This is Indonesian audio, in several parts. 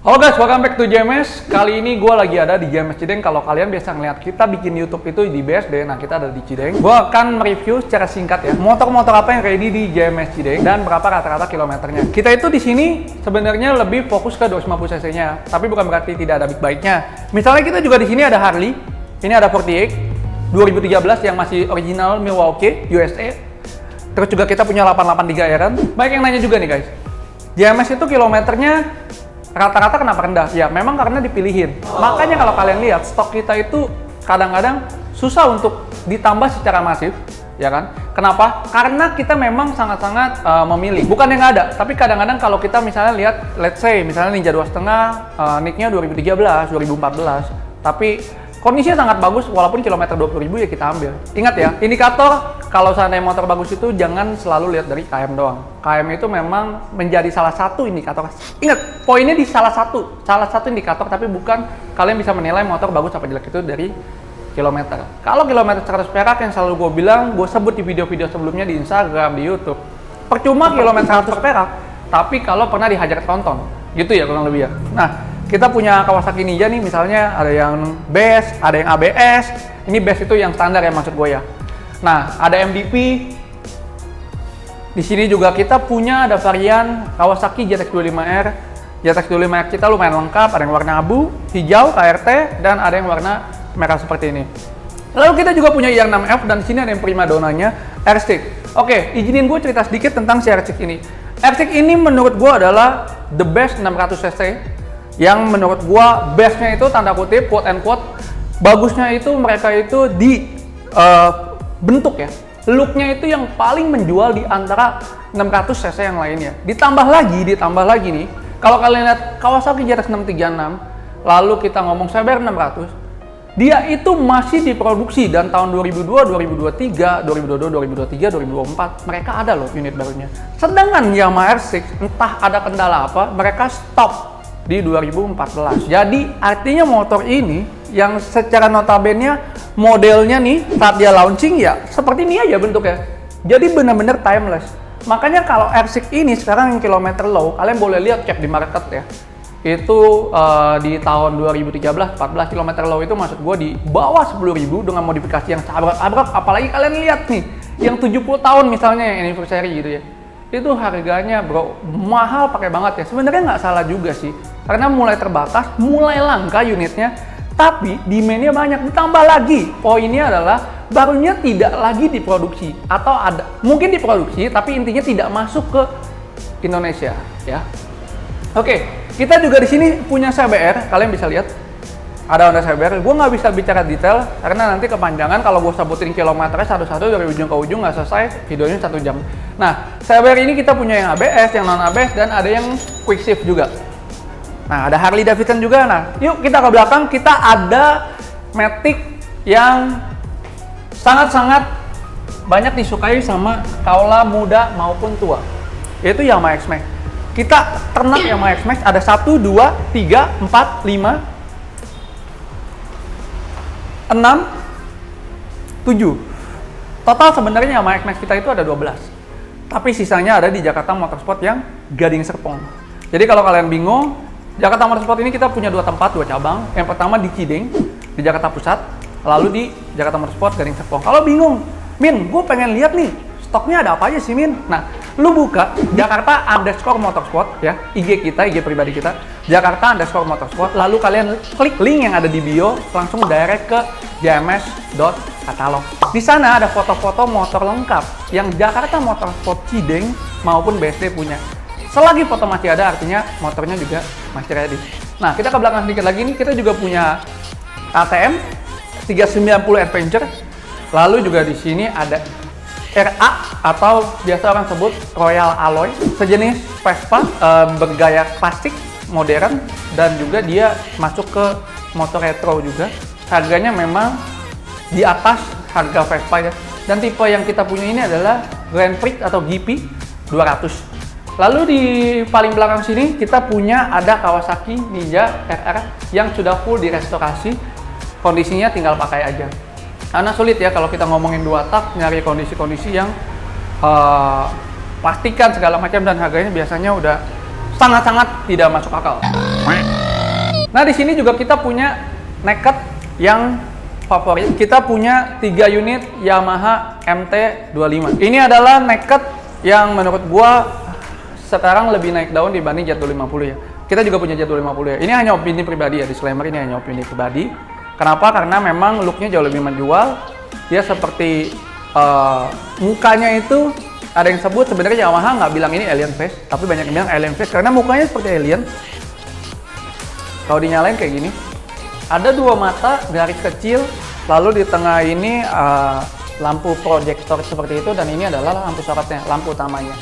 Halo guys, welcome back to JMS. Kali ini gue lagi ada di JMS Cideng. Kalau kalian biasa ngeliat kita bikin YouTube itu di BSD, nah kita ada di Cideng. Gue akan mereview secara singkat ya, motor-motor apa yang ready di JMS Cideng dan berapa rata-rata kilometernya. Kita itu di sini sebenarnya lebih fokus ke 250 cc-nya, tapi bukan berarti tidak ada big bike-nya. Misalnya kita juga di sini ada Harley, ini ada 48 2013 yang masih original Milwaukee USA. Terus juga kita punya 883 Iron. Baik yang nanya juga nih guys, JMS itu kilometernya rata-rata kenapa rendah? Ya memang karena dipilihin. Makanya kalau kalian lihat stok kita itu kadang-kadang susah untuk ditambah secara masif, ya kan? Kenapa? Karena kita memang sangat-sangat memilih. Bukan yang nggak ada, tapi kadang-kadang kalau kita misalnya lihat, let's say misalnya Ninja 2.5, nicknya 2013, 2014, tapi kondisinya sangat bagus, walaupun kilometer 20.000 ya kita ambil. Ingat ya, indikator kalau seandainya motor bagus itu jangan selalu lihat dari KM doang. KM itu memang menjadi salah satu indikator. Ingat, poinnya di salah satu indikator, tapi bukan kalian bisa menilai motor bagus apa jelek itu dari kilometer. Kalau kilometer 100 perak yang selalu gue bilang, gue sebut di video-video sebelumnya di Instagram, di YouTube. Percuma kilometer 100 perak, tapi kalau pernah dihajar tonton. Gitu ya kurang lebih ya. Nah, kita punya Kawasaki Ninja nih, misalnya ada yang BES, ada yang ABS. Ini BES itu yang standar ya maksud gue ya. Nah, ada MDP. Di sini juga kita punya ada varian Kawasaki ZX25R. ZX25R kita lumayan lengkap, ada yang warna abu, hijau, KRT, dan ada yang warna merah seperti ini. Lalu kita juga punya IR6F dan di sini ada yang prima donanya R6. Oke, izinin gue cerita sedikit tentang si R6 ini. R6 ini menurut gue adalah the best 600 cc. Yang menurut gua bestnya itu tanda kutip, quote and quote, bagusnya itu mereka itu di bentuk ya, looknya itu yang paling menjual di antara 600 cc yang lainnya. Ditambah lagi nih, kalau kalian lihat Kawasaki ZX636, lalu kita ngomong CBR 600, dia itu masih diproduksi dan tahun 2002, 2023, 2022, 2023, 2024 mereka ada loh unit barunya. Sedangkan Yamaha R6 entah ada kendala apa, mereka stop di 2014. Jadi artinya motor ini yang secara notabene modelnya nih saat dia launching ya seperti ini aja bentuknya. Jadi benar-benar timeless. Makanya kalau R6 ini sekarang yang kilometer low, kalian boleh lihat cek di market ya. Itu di tahun 2013 14 km low itu maksud gue di bawah 10.000 dengan modifikasi yang sabrak-abrak. Apalagi kalian lihat nih yang 70 tahun misalnya yang anniversary gitu ya. Itu harganya bro mahal pakai banget ya. Sebenarnya nggak salah juga sih, karena mulai terbatas, mulai langka unitnya, tapi demand-nya banyak. Ditambah lagi poinnya adalah barunya tidak lagi diproduksi atau ada mungkin diproduksi tapi intinya tidak masuk ke Indonesia ya. Oke, kita juga di sini punya CBR, kalian bisa lihat ada Honda CBR. Gue nggak bisa bicara detail karena nanti kepanjangan kalau gue sebutin kilometernya satu-satu dari ujung ke ujung, nggak selesai videonya 1 jam. Nah, CBR ini kita punya yang ABS, yang non ABS, dan ada yang quick shift juga. Nah, ada Harley Davidson juga. Nah, yuk kita ke belakang, kita ada Matic yang sangat-sangat banyak disukai sama kaula muda maupun tua, yaitu Yamaha X-Max. Kita ternak Yamaha X-Max ada 1, 2, 3, 4, 5, 6, 7. Total sebenarnya Yamaha X-Max kita itu ada 12. Tapi sisanya ada di Jakarta Motorsport yang Gading Serpong. Jadi kalau kalian bingung, Jakarta Motorsport ini kita punya 2 tempat, 2 cabang. Yang pertama di Cideng, di Jakarta Pusat. Lalu di Jakarta Motorsport Gading Serpong. Kalau bingung, Min, gue pengen lihat nih, stoknya ada apa aja sih Min? Nah, lu buka Jakarta_Motorsport ya, IG kita, IG pribadi kita, Jakarta_Motorsport, lalu kalian klik link yang ada di bio, langsung direct ke jms.catalog. Di sana ada foto-foto motor lengkap yang Jakarta Motorsport Cideng maupun BSD punya. Selagi foto masih ada, artinya motornya juga masih ready. Nah, kita ke belakang sedikit lagi nih, kita juga punya KTM 390 Adventure, lalu juga di sini ada RA atau biasa orang sebut Royal Alloy, sejenis Vespa bergaya klasik modern dan juga dia masuk ke motor retro juga. Harganya memang di atas harga Vespa ya. Dan tipe yang kita punya ini adalah Grand Prix atau GP 200. Lalu di paling belakang sini kita punya ada Kawasaki Ninja RR yang sudah full direstorasi, kondisinya tinggal pakai aja. Karena sulit ya kalau kita ngomongin 2 tak nyari kondisi-kondisi yang plastikan segala macam dan harganya biasanya udah sangat-sangat tidak masuk akal. Nah, di sini juga kita punya naked yang favorit. Kita punya 3 unit Yamaha MT-25. Ini adalah naked yang menurut gua sekarang lebih naik daun dibanding Jet 250 ya. Kita juga punya Jet 250 ya. Ini hanya opini pribadi ya, disclaimer ini hanya opini pribadi. Kenapa? Karena memang looknya jauh lebih menjual. Dia seperti mukanya itu ada yang sebut sebenarnya Yamaha nggak bilang ini alien face, tapi banyak yang bilang alien face karena mukanya seperti alien. Kalau dinyalain kayak gini, ada 2 mata garis kecil, lalu di tengah ini lampu proyektor seperti itu, dan ini adalah lampu sorotnya, lampu utamanya.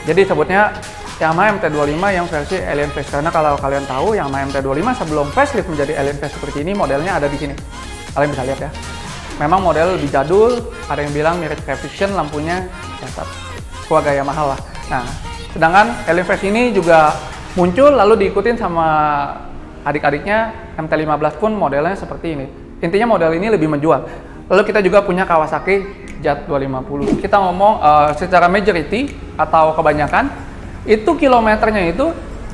Jadi sebutnya Yamaha MT-25 yang versi alien face, karena kalau kalian tahu Yamaha MT-25 sebelum facelift menjadi alien face seperti ini, modelnya ada di sini. Kalian bisa lihat ya. Memang model lebih jadul, ada yang bilang mirip Vision, lampunya ya, keluarga Yamaha lah. Nah, sedangkan alien face ini juga muncul lalu diikutin sama adik-adiknya MT-15 pun modelnya seperti ini. Intinya model ini lebih menjual. Lalu kita juga punya Kawasaki Jet 250. Kita ngomong secara majority atau kebanyakan itu kilometernya itu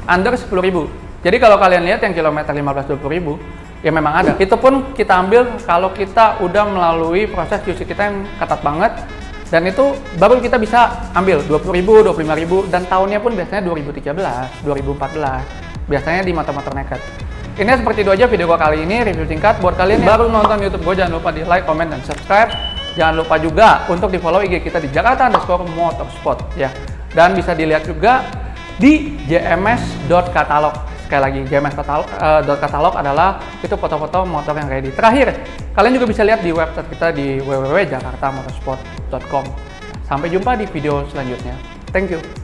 under 10.000. Jadi kalau kalian lihat yang kilometer 15-20.000 ya memang ada. Itu pun kita ambil kalau kita udah melalui proses QC kita yang ketat banget. Dan itu baru kita bisa ambil 20.000, 25.000, dan tahunnya pun biasanya 2013, 2014. Biasanya di motor-motor naked. Ini seperti itu aja video gua kali ini, review singkat. Buat kalian yang baru nonton YouTube gua, jangan lupa di like, comment, dan subscribe. Jangan lupa juga untuk di follow IG kita di Jakarta_Motorsport ya. Dan bisa dilihat juga di jms.katalog. Sekali lagi, jms.katalog adalah itu foto-foto motor yang ready. Terakhir, kalian juga bisa lihat di website kita di www.jakartamotorsport.com. Sampai jumpa di video selanjutnya. Thank you.